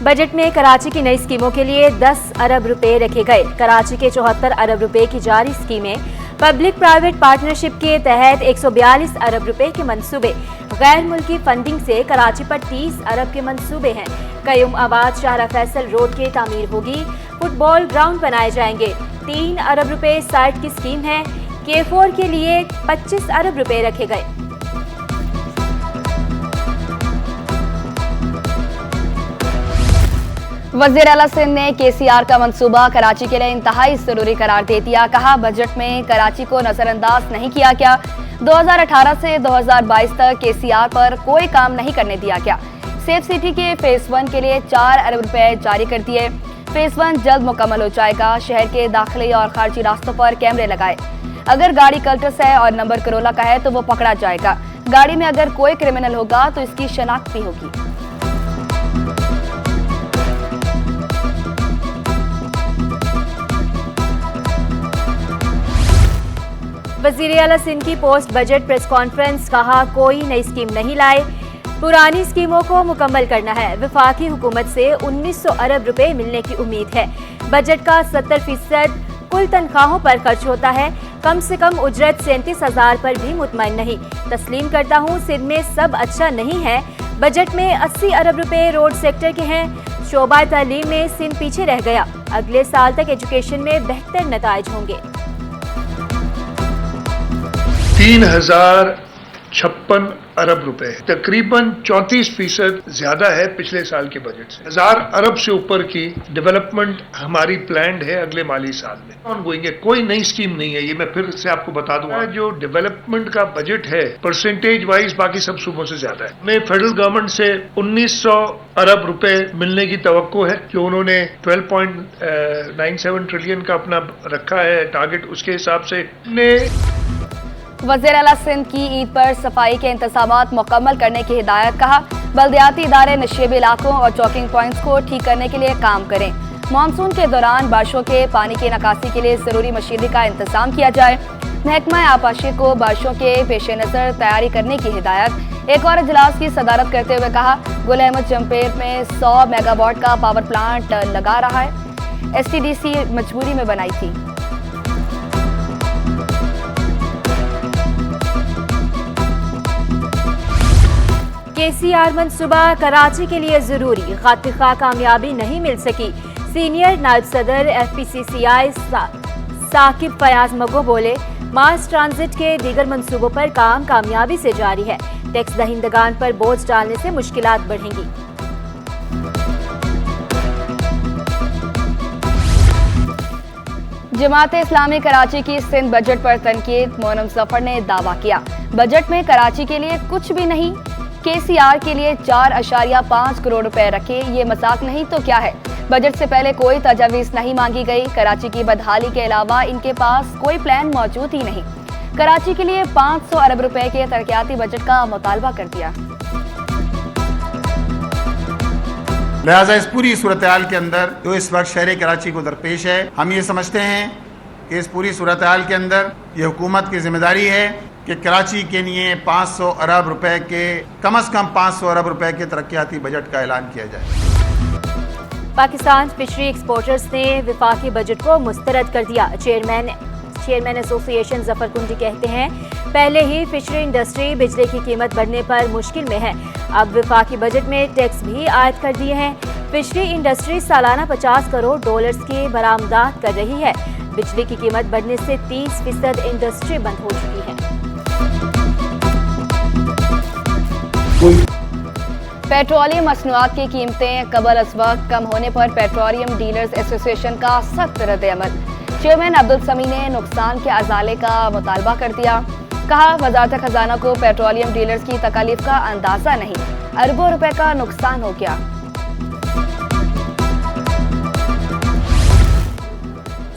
Budget में कराची की नई स्कीमों के लिए 10 अरब रुपए रखे गए। कराची के 74 अरब रुपए की जारी स्कीमें, पब्लिक प्राइवेट पार्टनरशिप के तहत 142 अरब रुपए के मंसूबे, गैर मुल्की फंडिंग से कराची पर 30 अरब के मंसूबे हैं। कयूम आबाद शाहरा फैसल रोड की तामीर होगी। फुटबॉल ग्राउंड बनाए जाएंगे। 3 अरब रुपए साइट की स्कीम है। K4 के लिए 25 अरब रुपए रखे गए। वज़ीर आला सिंध ने KCR का मंसूबा कराची के लिए इंतहाई जरूरी करार दे दिया। कहा, बजट में कराची को नजरअंदाज नहीं किया गया। 2018 से 2022 तक KCR पर कोई काम नहीं करने दिया गया। सेफ सिटी के फेज 1 के लिए 4 अरब रुपए जारी कर दिए। फेज 1 जल्द मुकम्मल हो जाएगा। शहर के दाखिली और खारजी रास्तों पर कैमरे लगाए। अगर गाड़ी कल्टस है और नंबर करोला का है तो वो पकड़ा जाएगा। गाड़ी में अगर कोई क्रिमिनल होगा तो इसकी शनाख्त भी होगी। वज़ीर आला सिंध की पोस्ट बजट प्रेस कॉन्फ्रेंस। कहा, कोई नई स्कीम नहीं लाए, पुरानी स्कीमों को मुकम्मल करना है। वफाकी हुकूमत से 1900 अरब रुपए मिलने की उम्मीद है। बजट का 70% कुल तनख्वाहों पर खर्च होता है। कम से कम उजरत 37,000 पर भी मुतमईन नहीं। तस्लीम करता हूँ, सिंध में सब अच्छा नहीं है। बजट में 80 अरब रुपए रोड सेक्टर के हैं। शोबा तालीम में सिंध पीछे रह गया। अगले साल तक एजुकेशन में बेहतर नताइज होंगे। 3056 अरब रुपए, तकरीबन 34% ज्यादा है पिछले साल के बजट से। 1000 अरब से ऊपर की डेवलपमेंट हमारी प्लान्ड है अगले माली साल में। ऑनगोइंग है, कोई नई स्कीम नहीं है। ये मैं फिर से आपको बता दूंगा, जो डेवलपमेंट का बजट है परसेंटेज वाइज बाकी सब सूबों से ज्यादा है। हमें फेडरल गवर्नमेंट से 1900 अरब रुपए मिलने की तवक्को है, जो उन्होंने 12.97 ट्रिलियन का अपना रखा है टारगेट। उसके हिसाब से वज़ीर आला सिंध की ईद पर सफाई के इंतजामात मुकम्मल करने की हिदायत। कहा, बल्दियाती इदारे नशेबी इलाकों और चौकिंग पॉइंट्स को ठीक करने के लिए काम करें। मानसून के दौरान बारिशों के पानी की निकासी के लिए जरूरी मशीनरी का इंतजाम किया जाए। महकमा आबपाशी को बारिशों के पेश नज़र तैयारी करने की हिदायत। एक और इजलास की सदारत करते हुए कहा, गुल अहमद जमपेर में 100 मेगावाट का पावर प्लांट लगा रहा है। STDC मजबूरी में बनाई थी। KCR मंसूबा कराची के लिए जरूरी। खातिखा कामयाबी नहीं मिल सकी। सीनियर नायब सदर FPCCI साकिब फयाज मगो बोले, मास ट्रांजिट के दीगर मंसूबों पर काम कामयाबी से जारी है। टैक्स दहिंदगान पर बोझ डालने से मुश्किलात बढ़ेंगी। जमात इस्लामी कराची की सिंध बजट पर तनकीद। मोनम जफर ने दावा किया, बजट में कराची के लिए कुछ भी नहीं। KCR के लिए 4.5 करोड़ रुपए रखे, ये मजाक नहीं तो क्या है। बजट से पहले कोई तजावीज नहीं मांगी गई। कराची की बदहाली के अलावा इनके पास कोई प्लान मौजूद ही नहीं। कराची के लिए 500 अरब रुपए के तरक्याती बजट का मुतालबा कर दिया। लिहाजा इस पूरी सूरत हाल के अंदर जो इस वक्त शहर कराची को दरपेश है, हम ये समझते हैं कि इस पूरी सूरत हाल के अंदर ये हुकूमत की जिम्मेदारी है कि कराची के लिए 500 अरब रुपए के कम से कम 500 अरब रुपए के तरक्याती बजट का ऐलान किया जाए। पाकिस्तान फिशरी एक्सपोर्टर्स ने वफाकी बजट को मुस्तरद कर दिया। चेयरमैन एसोसिएशन जफर कुंडी कहते हैं, पहले ही फिशरी इंडस्ट्री बिजली की कीमत बढ़ने पर मुश्किल में है। अब वफाकी बजट में टैक्स भी आयद कर दिए हैं। फिशरी इंडस्ट्री सालाना 50 करोड़ डॉलर्स की बरामदात कर रही है। बिजली की कीमत बढ़ने से 30% इंडस्ट्री बंद हो चुकी है। पेट्रोलियम मसनूआत की कीमतें कबल अज़ वक्त कम होने पर पेट्रोलियम डीलर्स एसोसिएशन का सख्त रद्द-ए-अमल। चेयरमैन अब्दुल समी ने नुकसान के अजाले का मुतालबा कर दिया। कहा, वज़ारत खजाना को पेट्रोलियम डीलर्स की तकालीफ का अंदाजा नहीं, अरबों रुपए का नुकसान हो गया।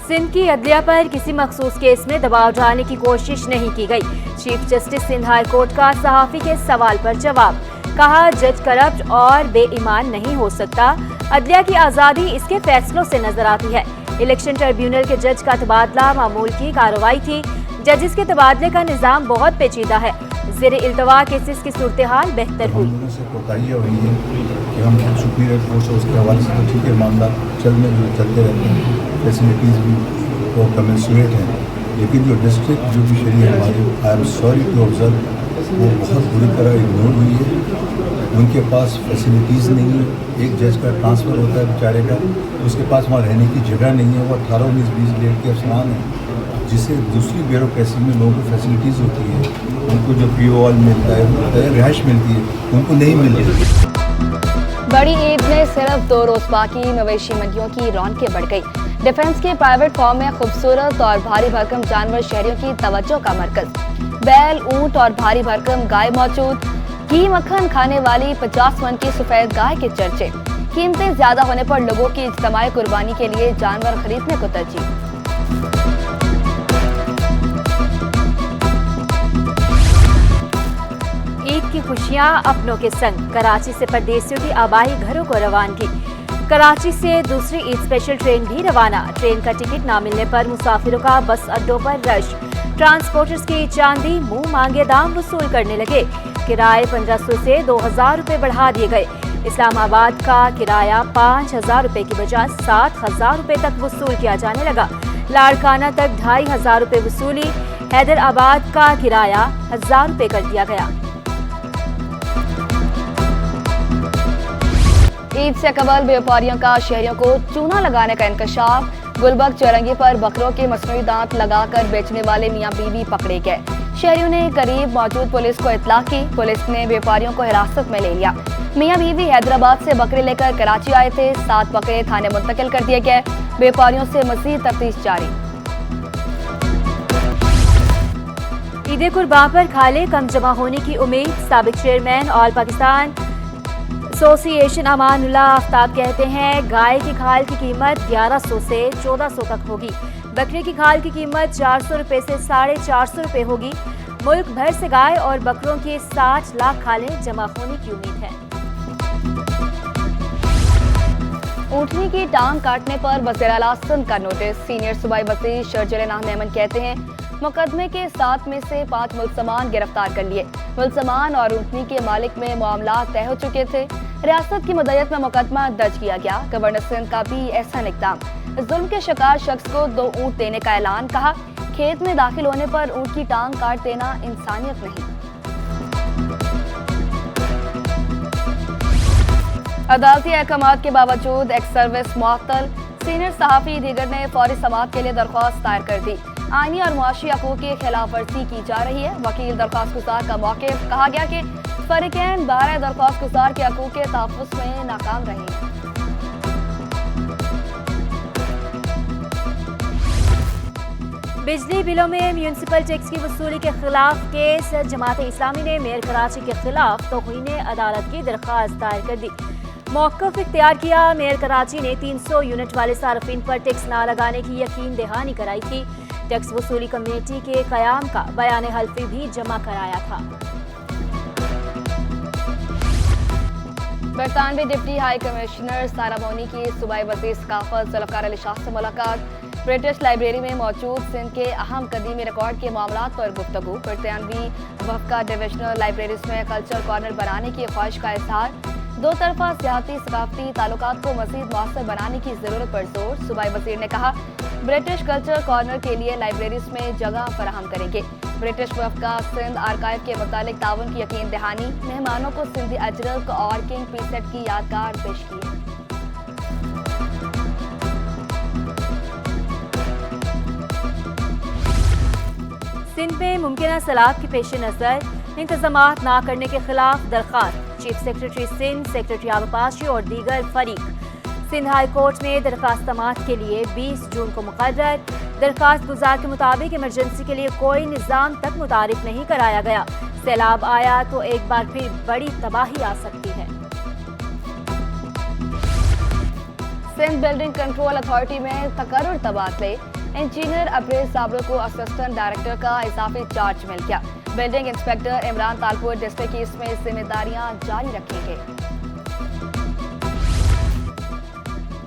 सिंध की अदलिया पर किसी मखसूस केस में दबाव डालने की कोशिश नहीं की गई। Chief justice Sindh high court का सहाफ़ी के सवाल पर जवाब। कहा, जज करप्ट और बेईमान नहीं हो सकता। अदलिया की आज़ादी इसके फैसलों से नजर आती है। इलेक्शन ट्रिब्यूनल के जज का तबादला मामूल की कार्रवाई थी। जजेस के तबादले का निज़ाम बहुत पेचीदा है। ज़ेर इल्तवा केसेस की सूरत हाल बेहतर हुई। हम लोगों से कोताहियाँ हुई है कि हम सुपीरियर फोर्स उसके हवाले से तो ठीक है, मामला चलते रहते हैं, फैसिलिटीज़ भी तो कमेंसुरेट हैं, लेकिन जो डिस्ट्रिक्ट जुडिशरी है हमारी, I am sorry to observe, वो बहुत बुरी तरह इग्नोर हुई है। उनके पास फैसिलिटीज़ नहीं है। एक जज का ट्रांसफ़र होता है बेचारे का, उसके पास वहाँ रहने की जगह नहीं है। वो 18, 19, 20 ग्रेड के अफसरान हैं, जिससे दूसरी ब्यूरोक्रेसी में लोगों को फैसिलिटीज़ होती है, उनको जो PO मिलता है, रिहाइश मिलती है, उनको नहीं मिल रही। बड़ी ईद में सिर्फ 2 रोज बाकी मवेशी मंडियों की रौनकें बढ़ गई। डिफेंस के प्राइवेट फार्म में खूबसूरत और भारी भरकम जानवर शहरियों की तवज्जो का मरकज। बैल, ऊंट और भारी भरकम गाय मौजूद। घी मक्खन खाने वाली 50 मन की सफेद गाय के चर्चे। कीमतें ज्यादा होने पर लोगों की इज्तिमाई कुर्बानी के लिए जानवर खरीदने को तरजीह। ईद की खुशियां अपनों के संग। कराची से परदेसियों की आबाई घरों को रवानगी। कराची से दूसरी ईद स्पेशल ट्रेन भी रवाना। ट्रेन का टिकट ना मिलने पर मुसाफिरों का बस अड्डों पर रश। ट्रांसपोर्टर्स की चांदी मुंह मांगे दाम वसूल करने लगे। किराए 1500 से 2000 रुपए बढ़ा दिए गए। इस्लामाबाद का किराया 5000 रुपए की बजाय 7000 रुपए तक वसूल किया जाने लगा। लाड़काना तक 2500 रुपए वसूली। हैदराबाद का किराया 1000 रुपए कर दिया गया। ईद से कबल व्यापारियों का शहरियों को चूना लगाने का इंकशाफ। गुलबर्ग चौरंगी पर बकरों के मसनूई दांत लगाकर बेचने वाले मियां बीवी पकड़े गए। शहरियों ने करीब मौजूद पुलिस को इत्तला की। पुलिस ने व्यापारियों को हिरासत में ले लिया। मियां बीवी हैदराबाद से बकरे लेकर कराची आए थे। 7 बकरे थाने मुंतकिल कर दिए गए। व्यापारियों से मजीद तफ्तीश जारी। ईद कुर्बान पर खाले कम जमा होने की उम्मीद। साबिक chairman all Pakistan association Amanullah Aftab कहते हैं गाय की खाल की कीमत 1100 से 1400 तक होगी। बकरे की खाल की कीमत 400 रुपए से 450 रुपए होगी। मुल्क भर से गाय और बकरों की 60 लाख खालें जमा होने की उम्मीद है। ऊँटनी की टांग काटने पर वज़ीर आला सिंध का नोटिस। सीनियर सूबाई वज़ीर शर्जील नाम मेमन कहते हैं मुकदमे के 7 में से 5 मुल्ज़मान गिरफ्तार कर लिए। मुल्ज़मान और ऊँटनी के मालिक में मामला तय हो चुके थे। रियासत की मदयत में मुकदमा दर्ज किया गया। गवर्नर सिंध का भी ऐसा इक़दाम। जुल्म के शिकार शख्स को 2 ऊँट देने का ऐलान। कहा खेत में दाखिल होने पर ऊँट की टांग काट देना इंसानियत नहीं। अदालती अहकामात के बावजूद एक्स सर्विस मुअत्तल। सीनियर सहाफ़ी दीगर ने फौरी समाअत के लिए दरख्वास्त दायर कर दी। आईनी और मुआशी हकूक़ की खिलाफ वर्जी की जा रही है। वकील दरख्वास्त गुजार का मौक़िफ़। कहा गया कि फरीक़ैन 12 दरख्वास्त गुजार के हकूक़ के तहफ़्फ़ुज़ में नाकाम रहे हैं। बिजली बिलों में म्यूनिसिपल टैक्स की वसूली के खिलाफ केस। जमात इस्लामी ने मेयर कराची के खिलाफ तौहीन अदालत की दरख्वास्त दायर कर दी। मौक़िफ़ इख्तियार किया। मेयर कराची ने 300 यूनिट वाले सार्फिन पर टैक्स ना लगाने की यकीन दहानी कराई थी। टैक्स वसूली कमेटी के क़याम का बयान हल्फी भी जमा कराया था। बरतानवी डिप्टी हाई कमिश्नर सारा मोनी की सूबाई वज़ीर सकाफ़त ज़ुल्फ़िकार अली शाह से मुलाकात। ब्रिटिश लाइब्रेरी में मौजूद सिंध के अहम कदीमी रिकॉर्ड के मामलात पर गुफ्तगू। बरतानवी वफ़क़ा डिविजनल लाइब्रेरीज में कल्चर कॉर्नर बनाने की ख्वाहिश का इज़हार। 2 तरफ़ा सियासी सकाफ़ती ताल्लुकात को मज़ीद मौसर बनाने की ज़रूरत पर जोर। सूबाई वज़ीर ने कहा ब्रिटिश कल्चर कॉर्नर के लिए लाइब्रेरीज में जगह फराहम करेंगे। ब्रिटिश वफ़क़ा सिंध आर्काइव के मुतालिक ताउन की यकीन दहानी। मेहमानों को सिंधी अजरक और किंग पीसेट की यादगार पेश की। सिंध में मुमकिन सैलाब के पेश नज़र इंतजामात ना करने के खिलाफ दरख्वास्त। चीफ सेक्रेटरी सिंध, सेक्रेटरी आबपाशी और दीगर फरीक सिंध हाई कोर्ट में दरख्वास्त समाअत के लिए 20 जून को मुकर्रर। दरख्वास्त गुजार के मुताबिक इमरजेंसी के लिए कोई निज़ाम तक मुतारिफ नहीं कराया गया। सैलाब आया तो एक बार फिर बड़ी तबाही आ सकती है। सिंध बिल्डिंग कंट्रोल अथॉरिटी में तकर्रुर तबादले। इंजीनियर अब्रेज साबरो को असिस्टेंट डायरेक्टर का इजाफी चार्ज मिल गया। Building inspector Imran Talpur district की इसमें जिम्मेदारियां जारी रखेंगे।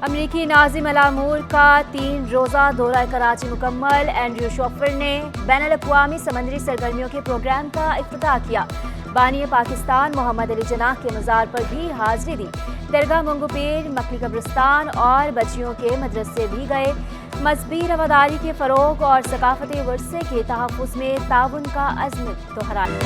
अमरीकी नाज़िम अल-आमूर का 3 रोज़ा दौरा कराची मुकम्मल। एंड्रयू शोफर ने बैनुल-अक़वामी समंदरी सरगर्मियों के प्रोग्राम का इफ्तिताह किया। बानी पाकिस्तान मोहम्मद अली जनाह के मज़ार पर भी हाजिरी दी। दरगाह मंगूपीर, मकली कब्रिस्तान और बच्चियों के मदरसे भी गए। मजहबी रवादारी के फ़रोग़ और सकाफ़ती वरसे के तहफ़्फ़ुज़ में ताउन का अज़्म दोहराया।